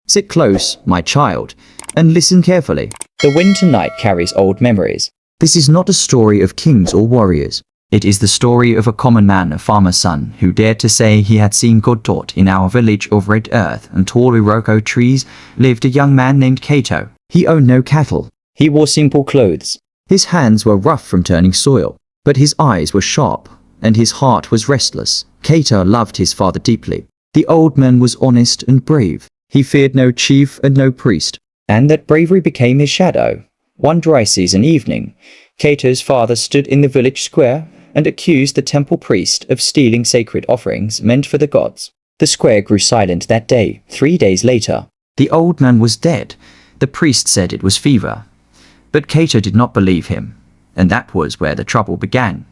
Sit close, my child, and listen carefully. The wind tonight carries old memories. This is not a story of kings or warriors. It is the story of a common man, a farmer's son, who dared to say he had seen God taught. In our village of red earth and tall iroko trees lived a young man named Kato. He owned no cattle. He wore simple clothes. His hands were rough from turning soil, but his eyes were sharp, and his heart was restless. Kato loved his father deeply. The old man was honest and brave. He feared no chief and no priest. And that bravery became his shadow. One dry season evening, Kato's father stood in the village square and accused the temple priest of stealing sacred offerings meant for the gods. The square grew silent that day. 3 days later, the old man was dead. The priest said it was fever. But Kato did not believe him, and that was where the trouble began.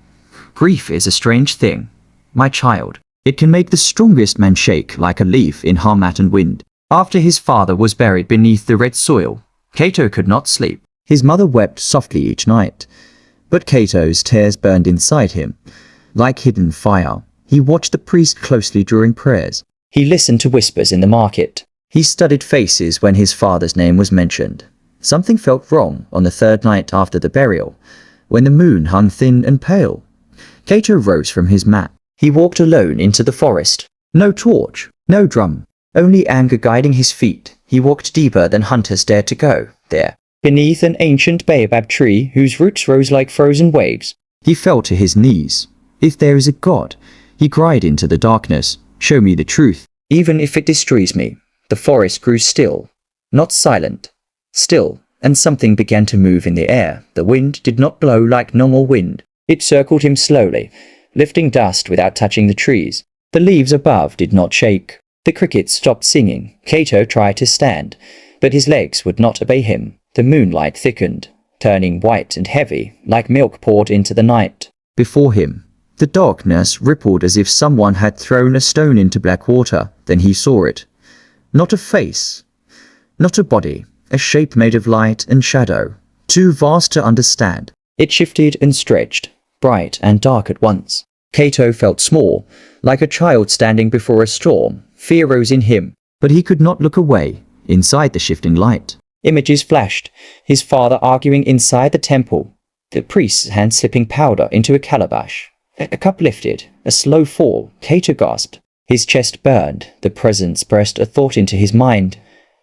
Grief is a strange thing, my child. It can make the strongest man shake like a leaf in harmat and wind. After his father was buried beneath the red soil, Kato could not sleep. His mother wept softly each night, but Kato's tears burned inside him. Like hidden fire, he watched the priest closely during prayers. He listened to whispers in the market. He studied faces when his father's name was mentioned. Something felt wrong on the third night after the burial, when the moon hung thin and pale. Kato rose from his mat. He walked alone into the forest. No torch, no drum, only anger guiding his feet. He walked deeper than hunters dared to go. There, beneath an ancient baobab tree whose roots rose like frozen waves, he fell to his knees. If there is a God, he cried into the darkness, show me the truth. Even if it destroys me. The forest grew still, not silent, still, and something began to move in the air. The wind did not blow like normal wind. It circled him slowly, lifting dust without touching the trees. The leaves above did not shake. The crickets stopped singing. Kato tried to stand, but his legs would not obey him. The moonlight thickened, turning white and heavy, like milk poured into the night. Before him, the darkness rippled as if someone had thrown a stone into black water. Then he saw it. Not a face, not a body, a shape made of light and shadow, too vast to understand. It shifted and stretched, bright and dark at once. Kato felt small, like a child standing before a storm. Fear rose in him, but he could not look away. Inside the shifting light, images flashed, his father arguing inside the temple, the priest's hand slipping powder into a calabash. A cup lifted, a slow fall. Kato gasped. His chest burned. The presence pressed a thought into his mind.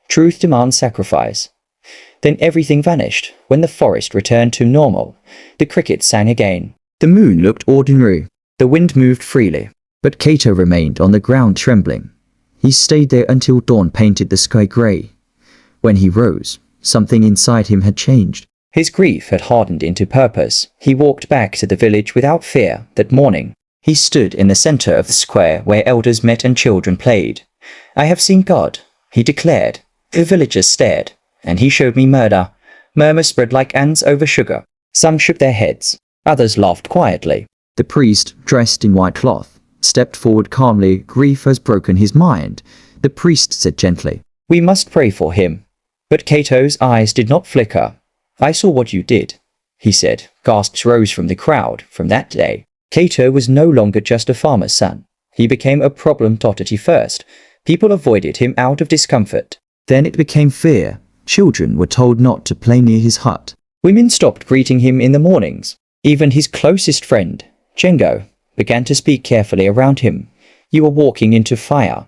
Truth demands sacrifice. Then everything vanished. When the forest returned to normal, the crickets sang again. The moon looked ordinary. The wind moved freely. But Kato remained on the ground trembling. He stayed there until dawn painted the sky grey. When he rose, something inside him had changed. His grief had hardened into purpose. He walked back to the village without fear. That morning, he stood in the center of the square where elders met and children played. I have seen God, he declared. The villagers stared, and he showed me murder. Murmurs spread like ants over sugar. Some shook their heads. Others laughed quietly. The priest, dressed in white cloth, stepped forward calmly. Grief has broken his mind. The priest said gently, we must pray for him. But Kato's eyes did not flicker. I saw what you did, he said. Gasps rose from the crowd. From that day, Kato was no longer just a farmer's son. He became a problem tot at first. People avoided him out of discomfort. Then it became fear. Children were told not to play near his hut. Women stopped greeting him in the mornings. Even his closest friend, Jingo, began to speak carefully around him. You are walking into fire.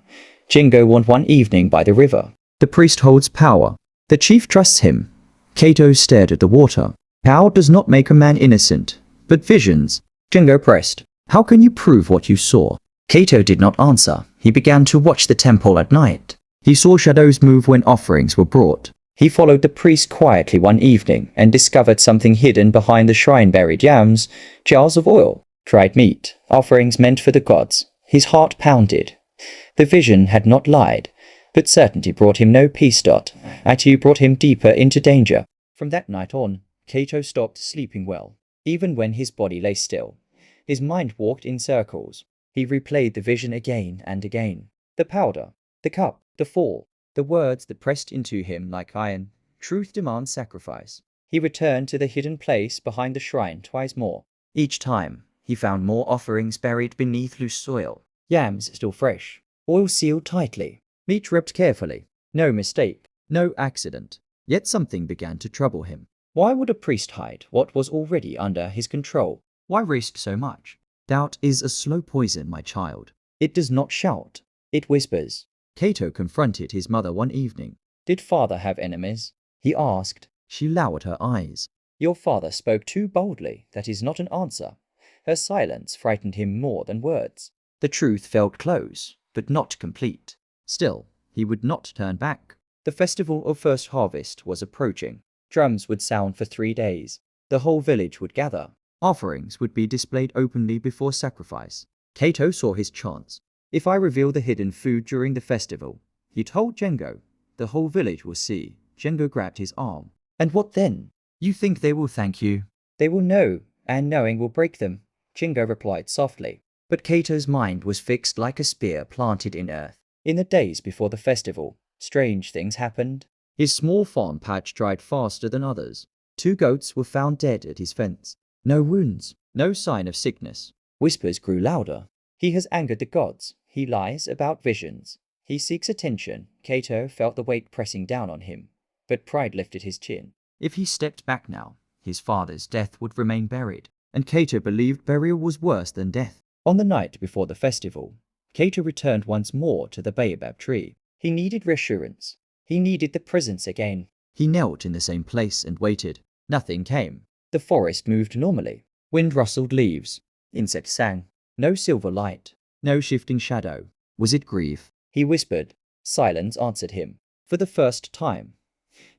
Jingo warned one evening by the river. The priest holds power. The chief trusts him. Kato stared at the water. Power does not make a man innocent, but visions. Jingo pressed. How can you prove what you saw? Kato did not answer. He began to watch the temple at night. He saw shadows move when offerings were brought. He followed the priest quietly one evening and discovered something hidden behind the shrine. Buried yams, jars of oil, dried meat, offerings meant for the gods. His heart pounded. The vision had not lied, but certainty brought him no peace. It brought him deeper into danger. From that night on, Kato stopped sleeping well. Even when his body lay still, his mind walked in circles. He replayed the vision again and again. The powder, the cup, the fall, the words that pressed into him like iron. Truth demands sacrifice. He returned to the hidden place behind the shrine twice more. Each time, he found more offerings buried beneath loose soil. Yams still fresh, oil sealed tightly, meat wrapped carefully. No mistake. No accident. Yet something began to trouble him. Why would a priest hide what was already under his control? Why risk so much? Doubt is a slow poison, my child. It does not shout. It whispers. Kato confronted his mother one evening. Did father have enemies? He asked. She lowered her eyes. Your father spoke too boldly. That is not an answer. Her silence frightened him more than words. The truth felt close, but not complete. Still, he would not turn back. The festival of first harvest was approaching. Drums would sound for 3 days. The whole village would gather. Offerings would be displayed openly before sacrifice. Kato saw his chance. If I reveal the hidden food during the festival, he told Jengo, the whole village will see. Jengo grabbed his arm. And what then? You think they will thank you? They will know, and knowing will break them, Jingo replied softly. But Kato's mind was fixed like a spear planted in earth. In the days before the festival, strange things happened. His small farm patch dried faster than others. 2 goats were found dead at his fence. No wounds, no sign of sickness. Whispers grew louder. He has angered the gods. He lies about visions. He seeks attention. Kato felt the weight pressing down on him, but pride lifted his chin. If he stepped back now, his father's death would remain buried, and Kato believed burial was worse than death. On the night before the festival, Kato returned once more to the baobab tree. He needed reassurance. He needed the presence again. He knelt in the same place and waited. Nothing came. The forest moved normally. Wind rustled leaves. Insects sang. No silver light. No shifting shadow. Was it grief? He whispered. Silence answered him. For the first time.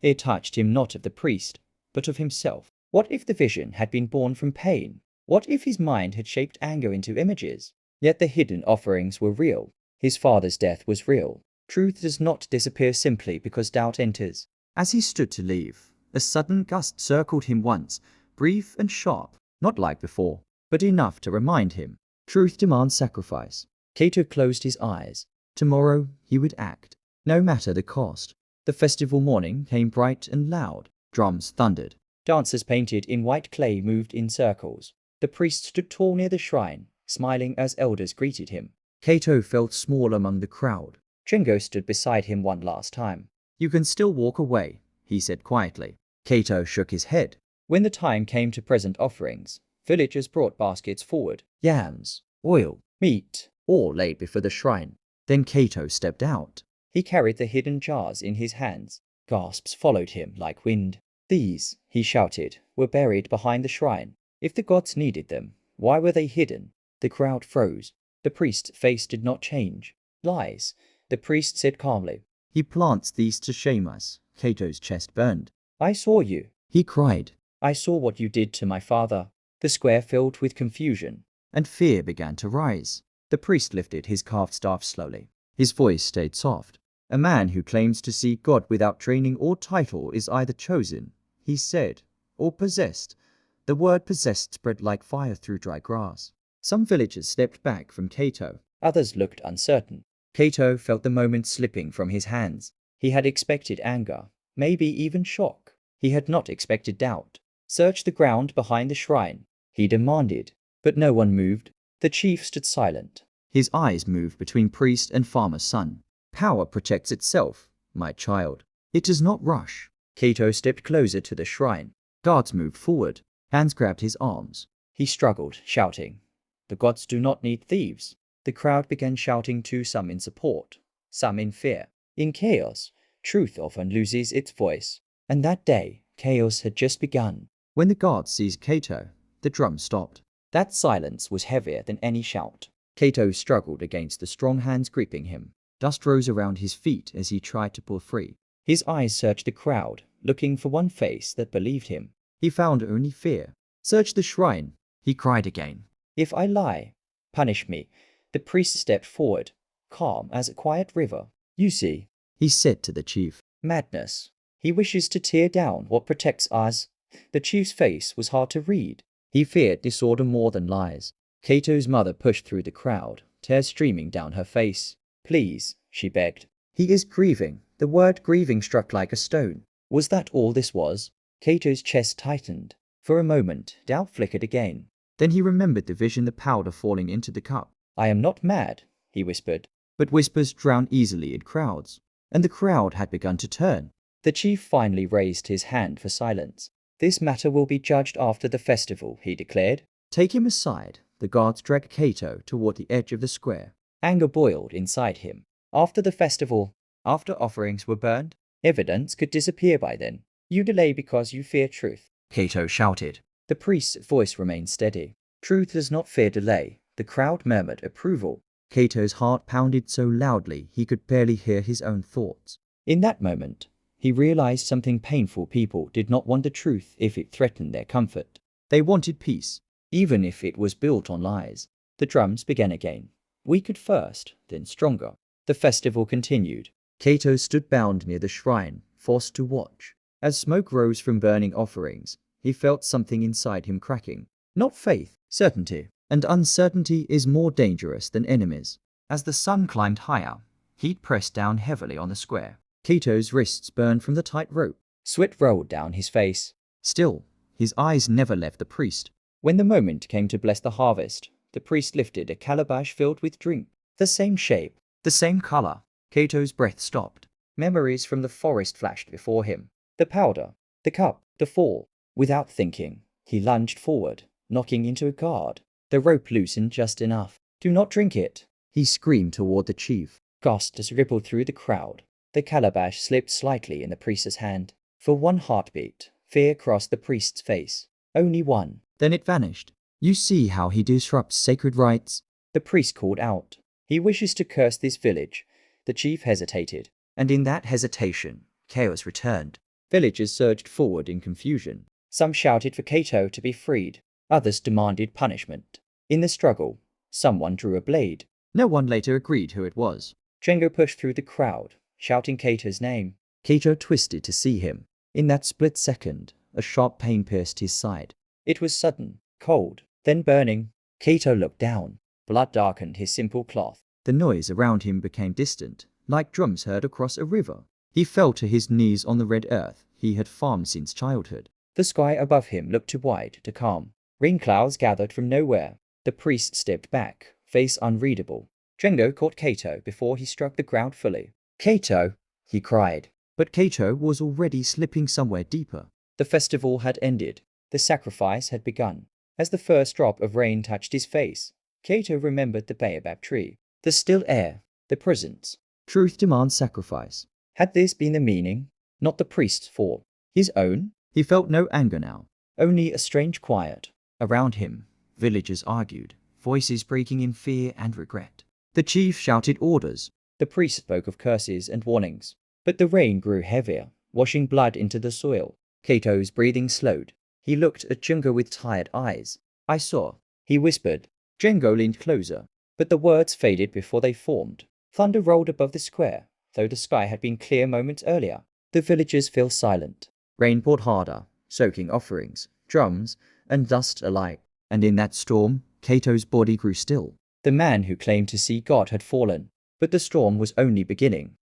It touched him not of the priest, but of himself. What if the vision had been born from pain? What if his mind had shaped anger into images? Yet the hidden offerings were real. His father's death was real. Truth does not disappear simply because doubt enters. As he stood to leave, a sudden gust circled him once, brief and sharp, not like before, but enough to remind him. Truth demands sacrifice. Kato closed his eyes. Tomorrow he would act, no matter the cost. The festival morning came bright and loud. Drums thundered. Dancers painted in white clay moved in circles. The priest stood tall near the shrine, smiling as elders greeted him. Kato felt small among the crowd. Jingo stood beside him one last time. You can still walk away, he said quietly. Kato shook his head. When the time came to present offerings, villagers brought baskets forward. Yams, oil, Meat, all laid before the shrine. Then Kato stepped out. He carried the hidden jars in his hands. Gasps followed him like wind. These, he shouted, were buried behind the shrine. If the gods needed them, why were they hidden? The crowd froze. The priest's face did not change. Lies, the priest said calmly. He plants these to shame us. Kato's chest burned. I saw you. He cried. I saw what you did to my father. The square filled with confusion. And fear began to rise. The priest lifted his carved staff slowly. His voice stayed soft. A man who claims to see God without training or title is either chosen, he said, or possessed. The word possessed spread like fire through dry grass. Some villagers stepped back from Kato. Others looked uncertain. Kato felt the moment slipping from his hands. He had expected anger, maybe even shock. He had not expected doubt. Search the ground behind the shrine, he demanded. But no one moved. The chief stood silent. His eyes moved between priest and farmer's son. Power protects itself, my child. It does not rush. Kato stepped closer to the shrine. Guards moved forward. Hands grabbed his arms. He struggled, shouting, The gods do not need thieves. The crowd began shouting too, some in support, some in fear. In chaos, truth often loses its voice. And that day, chaos had just begun. When the guards seized Kato, the drum stopped. That silence was heavier than any shout. Kato struggled against the strong hands gripping him. Dust rose around his feet as he tried to pull free. His eyes searched the crowd, looking for one face that believed him. He found only fear. Search the shrine, he cried again. If I lie, punish me. The priest stepped forward, calm as a quiet river. You see, he said to the chief. Madness. He wishes to tear down what protects us. The chief's face was hard to read. He feared disorder more than lies. Kato's mother pushed through the crowd, tears streaming down her face. Please, she begged. He is grieving. The word grieving struck like a stone. Was that all this was? Kato's chest tightened. For a moment, doubt flickered again. Then he remembered the vision, the powder falling into the cup. I am not mad, he whispered. But whispers drown easily in crowds. and the crowd had begun to turn. The chief finally raised his hand for silence. This matter will be judged after the festival, he declared. Take him aside. The guards dragged Kato toward the edge of the square. Anger boiled inside him. After the festival, after offerings were burned, evidence could disappear by then. You delay because you fear truth, Kato shouted. The priest's voice remained steady. Truth does not fear delay. The crowd murmured approval. Kato's heart pounded so loudly he could barely hear his own thoughts. In that moment, he realized something painful. People did not want the truth if it threatened their comfort. They wanted peace, even if it was built on lies. The drums began again. Weak at first, then stronger. The festival continued. Kato stood bound near the shrine, forced to watch. As smoke rose from burning offerings, he felt something inside him cracking. Not faith, certainty. And uncertainty is more dangerous than enemies. As the sun climbed higher, heat pressed down heavily on the square. Kato's wrists burned from the tight rope. Sweat rolled down his face. Still, his eyes never left the priest. When the moment came to bless the harvest, the priest lifted a calabash filled with drink. The same shape, the same color. Kato's breath stopped. Memories from the forest flashed before him. The powder, the cup, the fall. Without thinking, he lunged forward, knocking into a guard. The rope loosened just enough. Do not drink it, he screamed toward the chief. Gasps rippled through the crowd. The calabash slipped slightly in the priest's hand. For one heartbeat, fear crossed the priest's face. Only one. Then it vanished. You see how he disrupts sacred rites? The priest called out. He wishes to curse this village. The chief hesitated. And in that hesitation, chaos returned. Villagers surged forward in confusion. Some shouted for Kato to be freed. Others demanded punishment. In the struggle, someone drew a blade. No one later agreed who it was. Django pushed through the crowd, shouting Kato's name. Kato twisted to see him. In that split second, a sharp pain pierced his side. It was sudden, cold, then burning. Kato looked down. Blood darkened his simple cloth. The noise around him became distant, like drums heard across a river. He fell to his knees on the red earth he had farmed since childhood. The sky above him looked too wide to calm. Rain clouds gathered from nowhere. The priest stepped back, face unreadable. Django caught Kato before he struck the ground fully. Kato, he cried. But Kato was already slipping somewhere deeper. The festival had ended. The sacrifice had begun. As the first drop of rain touched his face, Kato remembered the baobab tree, the still air, the presence. Truth demands sacrifice. Had this been the meaning? Not the priest's fault. His own? He felt no anger now. Only a strange quiet. Around him, villagers argued, voices breaking in fear and regret. The chief shouted orders. The priest spoke of curses and warnings. But the rain grew heavier, washing blood into the soil. Kato's breathing slowed. He looked at Django with tired eyes. I saw, he whispered. Django leaned closer, but the words faded before they formed. Thunder rolled above the square, though the sky had been clear moments earlier. The villagers fell silent. Rain poured harder, soaking offerings, drums, and dust alike. And in that storm, Kato's body grew still. The man who claimed to see God had fallen. But the storm was only beginning.